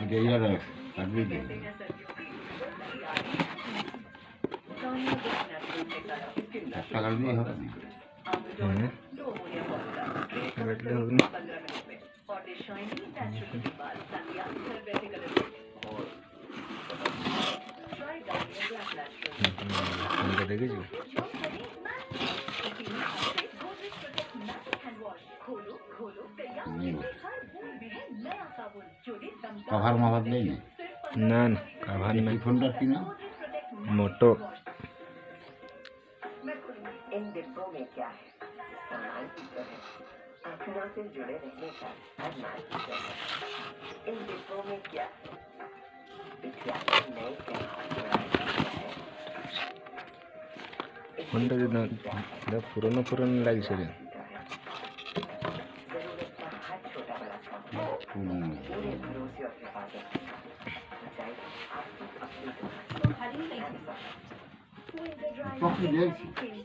এটা ইয়ার কাটবি তো টাকা দিয়ে হবে কাটলে হবে না ফোনটা দেখেছি कवर मावर नहीं है ना ना कवर में फोल्डर की ना मोटो इन डिब्बों में क्या है? सामान की तरह आखिरों से जुड़े रहने का अरमान की तरह इन डिब्बों में क्या है? इतिहास नए फोनটা যদি পুরনো পুরনো লাগছে রে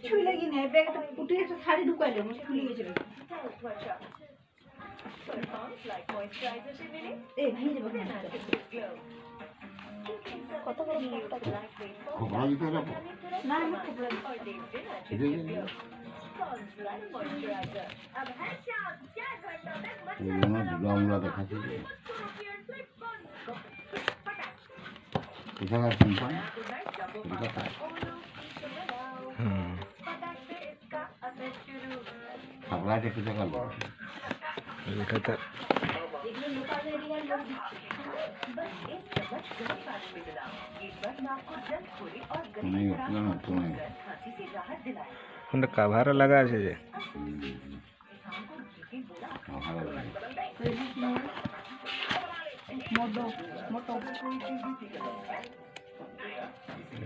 छुई लगी नहीं बैग तो पुटी से साड़ी ढुका ले मुझे खुली गई ए भाई जब কত বড় মুখটা খোপড়া দিতে হবে না না খোপড়া আমরা দেখাচ্ছি এখানে কোম্পানি खबरा के किसे कर लो उठा था नहीं उतना ना तो नहीं उनका कवर लगा আছে যে मोटो मोटो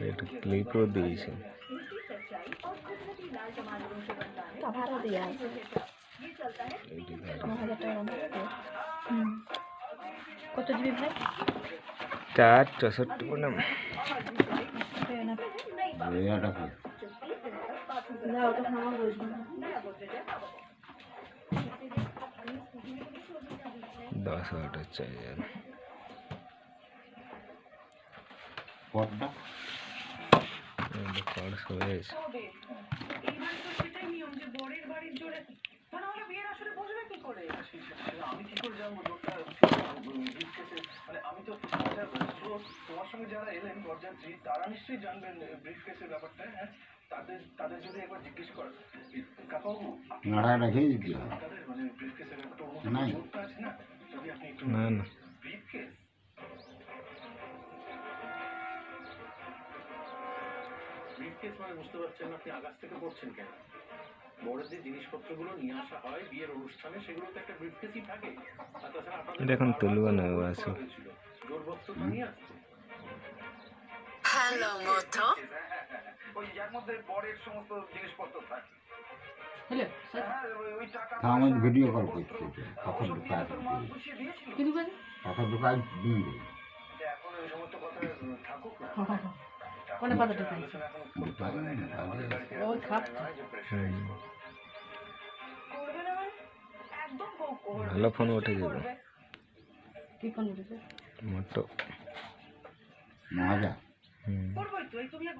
এটা ক্লিপও দিয়েছে कवर दिया কত জিবি ভাই 464 বনাম এটা কি না ওটা খাওয়া বলবো 10 চাই यार কোডটা এই কোড সরে আছে আমি কি করে যাবো লোকটা আমি তো তোমার সঙ্গে যারা এলেন বরযাত্রী তারা নিশ্চয়ই জানবেন ব্রিফকেসের ব্যাপারটা হ্যাঁ তাদের যদি একবার জিজ্ঞেস করেন কাকাবাবু নাড়া রেখে দিতে তাদের মানে ব্রিফকেসের ব্যাপারটা নাই জোরটা আছে না যদি আপনি একটু না না ব্রিফকেস ব্রিফকেস মানে বুঝতে পারছেন আপনি আকাশ থেকে পড়ছেন কেন বড়দের যে জিনিসপত্রগুলো নিয়ে আসা হয় বিয়ের অনুষ্ঠানে সেগুলোতে একটা ব্রিফকেসই থাকে আর তাছাড়া আপনাদের এখন তুলবা না আছে জোর বস্তুটা নিয়ে আসছে हेलो मोटो ওই যার মধ্যে বরের সমস্ত জিনিসপত্র থাকে হ্যালো ওই টাকা আমার ভিডিও কল করছি কাপড় দোকান কি দিবেন কাপড় দোকান দিন এখন ওই সমস্ত কথা থাকুক না কোন পাতা দোকান ও খাপ ভালো ফোন উঠে যাবে কি ফোন উঠেছে মোটো মজা করবই তো তুমি